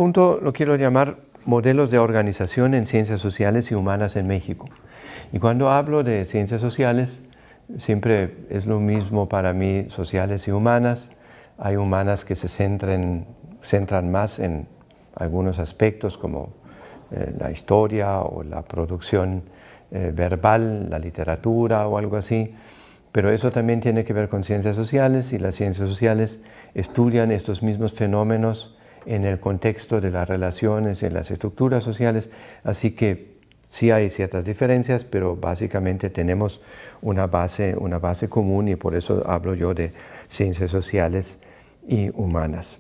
punto lo quiero llamar modelos de organización en ciencias sociales y humanas en México. Y cuando hablo de ciencias sociales, siempre es lo mismo para mí, sociales y humanas. Hay humanas que se centran más en algunos aspectos como la historia o la producción verbal, la literatura o algo así. Pero eso también tiene que ver con ciencias sociales, y las ciencias sociales estudian estos mismos fenómenos en el contexto de las relaciones, en las estructuras sociales, así que sí hay ciertas diferencias, pero básicamente tenemos una base común, y por eso hablo yo de ciencias sociales y humanas.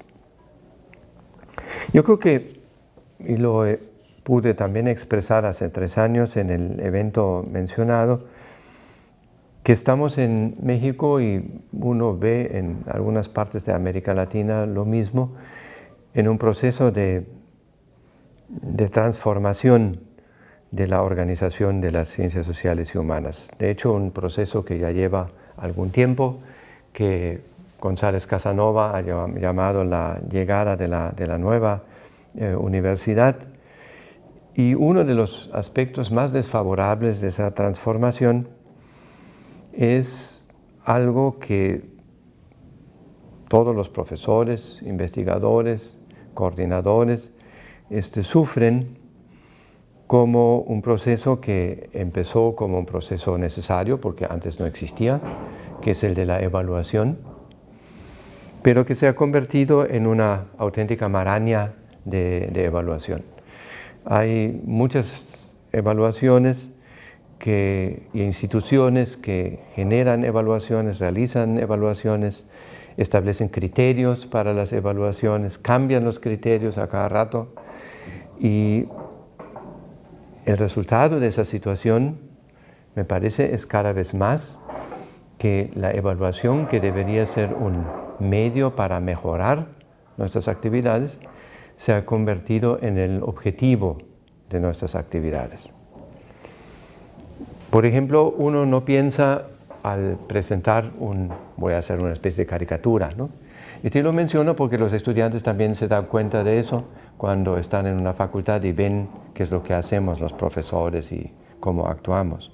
Yo creo que, y lo pude también expresar hace 3 años en el evento mencionado, que estamos en México, y uno ve en algunas partes de América Latina lo mismo, en un proceso de transformación de la organización de las ciencias sociales y humanas. De hecho, un proceso que ya lleva algún tiempo, que González Casanova ha llamado la llegada de la nueva universidad. Y uno de los aspectos más desfavorables de esa transformación es algo que todos los profesores, investigadores, coordinadores sufren, como un proceso que empezó como un proceso necesario, porque antes no existía, que es el de la evaluación, pero que se ha convertido en una auténtica maraña de evaluación. Hay muchas evaluaciones y instituciones que generan evaluaciones, realizan evaluaciones, establecen criterios para las evaluaciones, cambian los criterios a cada rato, y el resultado de esa situación, me parece, es cada vez más que la evaluación, que debería ser un medio para mejorar nuestras actividades, se ha convertido en el objetivo de nuestras actividades. Por ejemplo, uno no piensa al presentar voy a hacer una especie de caricatura, ¿no? Y te lo menciono porque los estudiantes también se dan cuenta de eso cuando están en una facultad y ven qué es lo que hacemos los profesores y cómo actuamos.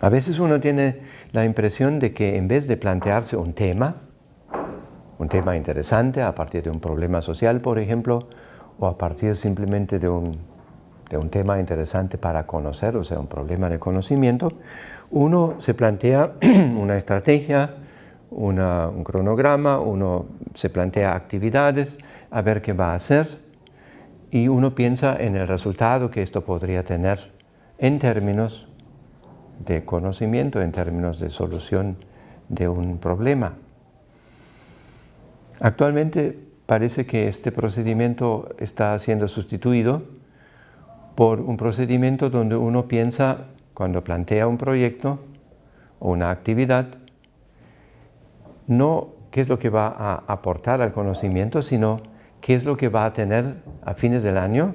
A veces uno tiene la impresión de que, en vez de plantearse un tema interesante a partir de un problema social, por ejemplo, o a partir simplemente de un tema interesante para conocer, o sea, un problema de conocimiento, uno se plantea una estrategia, un cronograma, uno se plantea actividades, a ver qué va a hacer, y uno piensa en el resultado que esto podría tener en términos de conocimiento, en términos de solución de un problema. Actualmente parece que este procedimiento está siendo sustituido por un procedimiento donde uno piensa, cuando plantea un proyecto o una actividad, no qué es lo que va a aportar al conocimiento, sino qué es lo que va a tener a fines del año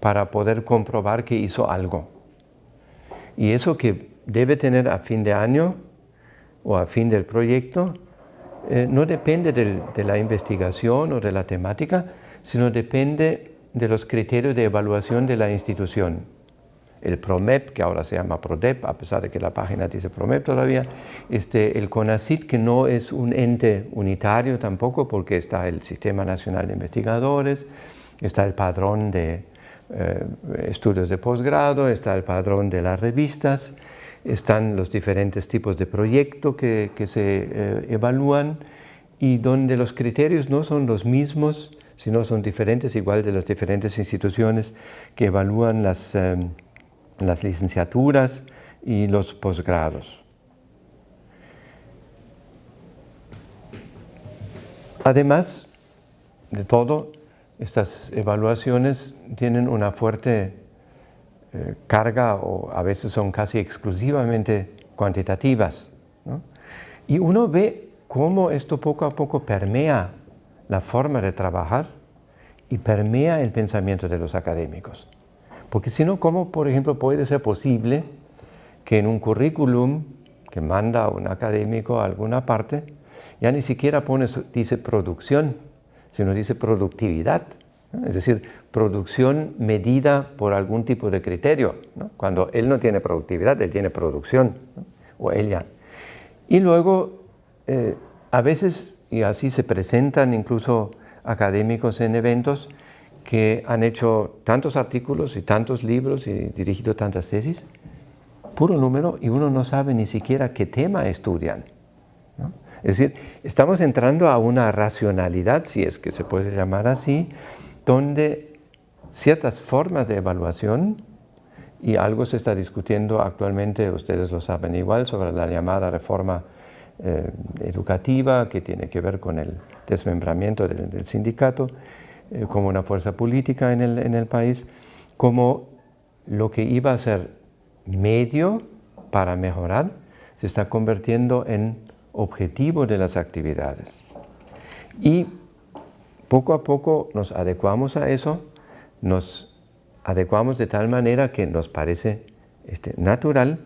para poder comprobar que hizo algo. Y eso que debe tener a fin de año o a fin del proyecto no depende de la investigación o de la temática, sino depende de los criterios de evaluación de la institución. El PROMEP, que ahora se llama PRODEP, a pesar de que la página dice PROMEP todavía, el CONACYT, que no es un ente unitario tampoco, porque está el Sistema Nacional de Investigadores, está el padrón de estudios de posgrado, está el padrón de las revistas, están los diferentes tipos de proyectos que se evalúan, y donde los criterios no son los mismos, sino son diferentes, igual de las diferentes instituciones que evalúan las licenciaturas y los posgrados. Además de todo, estas evaluaciones tienen una fuerte carga, o a veces son casi exclusivamente cuantitativas, ¿no? Y uno ve cómo esto poco a poco permea la forma de trabajar y permea el pensamiento de los académicos. Porque si no, ¿cómo, por ejemplo, puede ser posible que en un currículum que manda un académico a alguna parte, ya ni siquiera dice producción, sino dice productividad, ¿no? Es decir, producción medida por algún tipo de criterio, ¿no? Cuando él no tiene productividad, él tiene producción, ¿no? O ella. Y luego, a veces, y así se presentan incluso académicos en eventos que han hecho tantos artículos y tantos libros y dirigido tantas tesis, puro número, y uno no sabe ni siquiera qué tema estudian, ¿no? Es decir, estamos entrando a una racionalidad, si es que se puede llamar así, donde ciertas formas de evaluación, y algo se está discutiendo actualmente, ustedes lo saben igual, sobre la llamada reforma educativa, que tiene que ver con el desmembramiento del sindicato como una fuerza política en el país, como lo que iba a ser medio para mejorar se está convirtiendo en objetivo de las actividades. Y poco a poco nos adecuamos a eso, nos adecuamos de tal manera que nos parece natural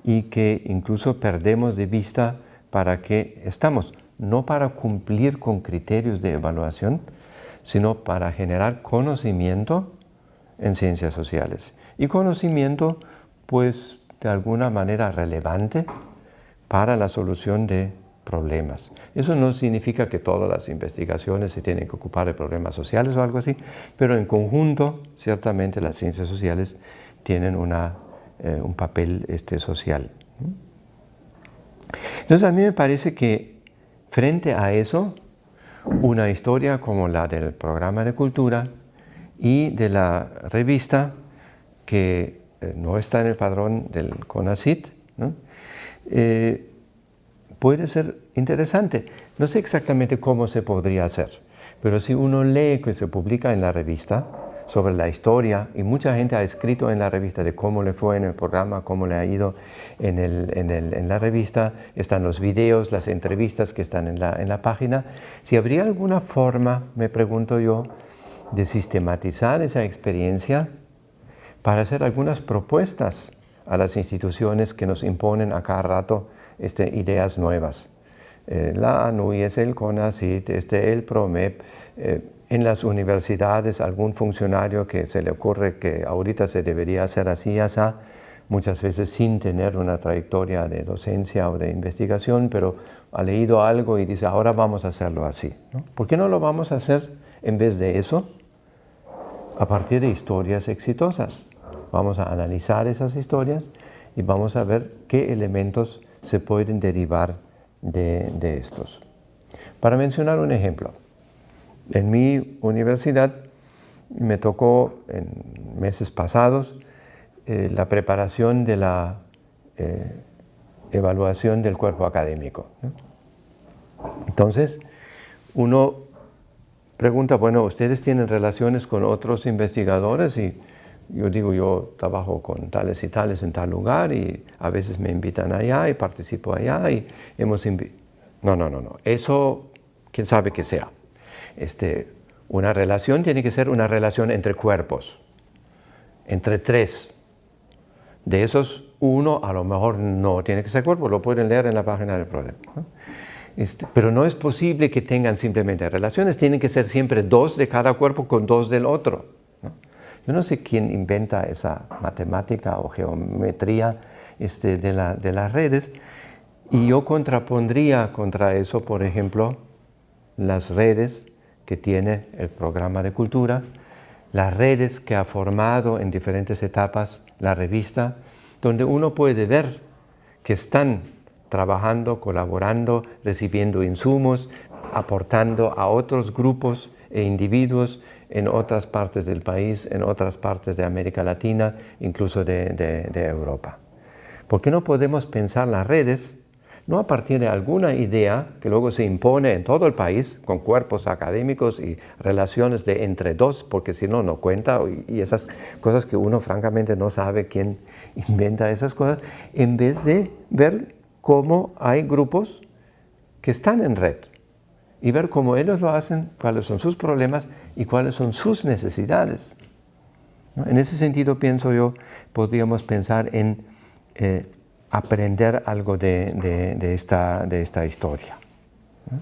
y que incluso perdemos de vista para qué estamos, no para cumplir con criterios de evaluación, sino para generar conocimiento en ciencias sociales. Y conocimiento, pues, de alguna manera relevante para la solución de problemas. Eso no significa que todas las investigaciones se tienen que ocupar de problemas sociales o algo así, pero en conjunto, ciertamente, las ciencias sociales tienen un papel social. Entonces, a mí me parece que frente a eso, una historia como la del programa de cultura y de la revista, que no está en el padrón del CONACYT, ¿no? Puede ser interesante. No sé exactamente cómo se podría hacer, pero si uno lee que se publica en la revista sobre la historia, y mucha gente ha escrito en la revista de cómo le fue en el programa, cómo le ha ido en la revista, están los videos, las entrevistas que están en la página. Si habría alguna forma, me pregunto yo, de sistematizar esa experiencia para hacer algunas propuestas a las instituciones que nos imponen a cada rato ideas nuevas. La ANUYES, el CONACYT, el PROMEP, en las universidades algún funcionario que se le ocurre que ahorita se debería hacer así y así, muchas veces sin tener una trayectoria de docencia o de investigación, pero ha leído algo y dice, ahora vamos a hacerlo así, ¿no? ¿Por qué no lo vamos a hacer en vez de eso a partir de historias exitosas? Vamos a analizar esas historias y vamos a ver qué elementos se pueden derivar de estos. Para mencionar un ejemplo, en mi universidad me tocó en meses pasados la preparación de la evaluación del cuerpo académico, ¿no? Entonces, uno pregunta, bueno, ¿ustedes tienen relaciones con otros investigadores? Y yo digo, yo trabajo con tales y tales en tal lugar y a veces me invitan allá y participo allá y hemos No. Eso, quién sabe qué sea. Una relación tiene que ser una relación entre cuerpos, entre tres. De esos, uno a lo mejor no tiene que ser cuerpo, lo pueden leer en la página del programa, ¿no? Pero no es posible que tengan simplemente relaciones, tienen que ser siempre dos de cada cuerpo con dos del otro, ¿no? Yo no sé quién inventa esa matemática o geometría de las redes, y yo contrapondría contra eso, por ejemplo, las redes que tiene el programa de cultura, las redes que ha formado en diferentes etapas la revista, donde uno puede ver que están trabajando, colaborando, recibiendo insumos, aportando a otros grupos e individuos en otras partes del país, en otras partes de América Latina, incluso de Europa. ¿Por qué no podemos pensar las redes no a partir de alguna idea que luego se impone en todo el país, con cuerpos académicos y relaciones de entre dos, porque si no, no cuenta, y esas cosas que uno francamente no sabe quién inventa esas cosas, en vez de ver cómo hay grupos que están en red y ver cómo ellos lo hacen, cuáles son sus problemas y cuáles son sus necesidades, ¿no? En ese sentido, pienso yo, podríamos pensar en aprender algo de esta historia, ¿no?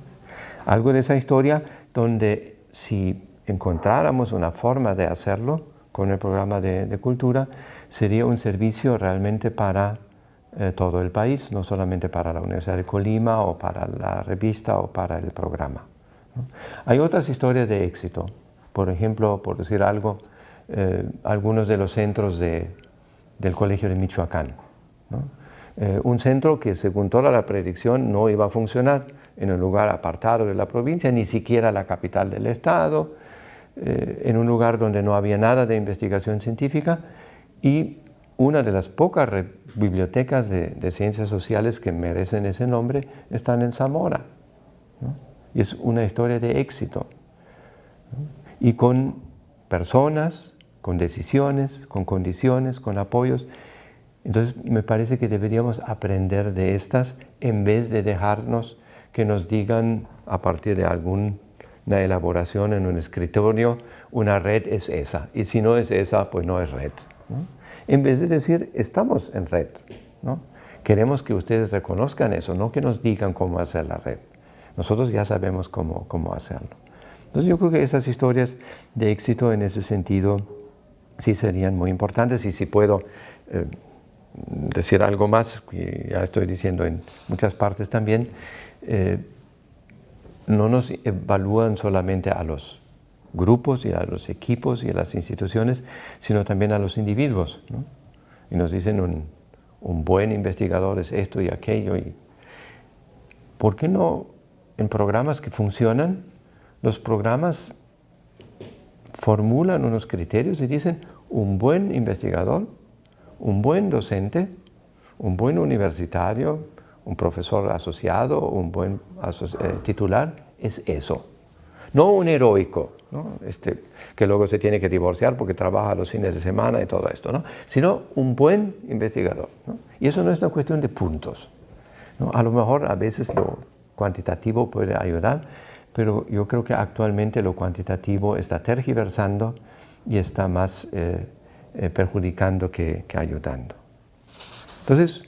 Algo de esa historia donde si encontráramos una forma de hacerlo con el programa de cultura, sería un servicio realmente para todo el país, no solamente para la Universidad de Colima o para la revista o para el programa, ¿no? Hay otras historias de éxito, por ejemplo, por decir algo, algunos de los centros del Colegio de Michoacán, ¿no? Un centro que según toda la predicción no iba a funcionar en un lugar apartado de la provincia, ni siquiera la capital del estado, en un lugar donde no había nada de investigación científica, y una de las pocas bibliotecas de ciencias sociales que merecen ese nombre están en Zamora, ¿no? Y es una historia de éxito, ¿no? Y con personas, con decisiones, con condiciones, con apoyos. Entonces me parece que deberíamos aprender de estas en vez de dejarnos que nos digan a partir de alguna elaboración en un escritorio, una red es esa, y si no es esa, pues no es red, ¿no? En vez de decir, estamos en red, ¿no? Queremos que ustedes reconozcan eso, no que nos digan cómo hacer la red. Nosotros ya sabemos cómo hacerlo. Entonces yo creo que esas historias de éxito en ese sentido sí serían muy importantes, y si puedo decir algo más, que ya estoy diciendo en muchas partes también, no nos evalúan solamente a los grupos y a los equipos y a las instituciones, sino también a los individuos, ¿no? Y nos dicen un buen investigador es esto y aquello. Y ¿por qué no en programas que funcionan, los programas formulan unos criterios y dicen un buen investigador, un buen docente, un buen universitario, un profesor asociado, un buen titular, es eso? No un heroico, ¿no? Que luego se tiene que divorciar porque trabaja los fines de semana y todo esto, ¿no? Sino un buen investigador, ¿no? Y eso no es una cuestión de puntos, ¿no? A lo mejor a veces lo cuantitativo puede ayudar, pero yo creo que actualmente lo cuantitativo está tergiversando y está más perjudicando que ayudando. Entonces,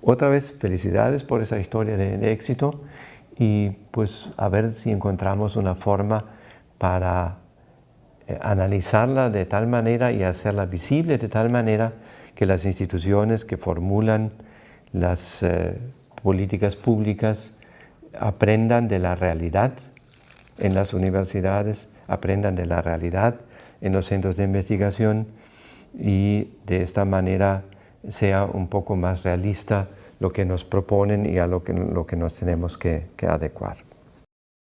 otra vez, felicidades por esa historia de éxito, y pues a ver si encontramos una forma para analizarla de tal manera y hacerla visible de tal manera que las instituciones que formulan las políticas públicas aprendan de la realidad en las universidades, aprendan de la realidad en los centros de investigación, y de esta manera sea un poco más realista lo que nos proponen y a lo que nos tenemos que adecuar.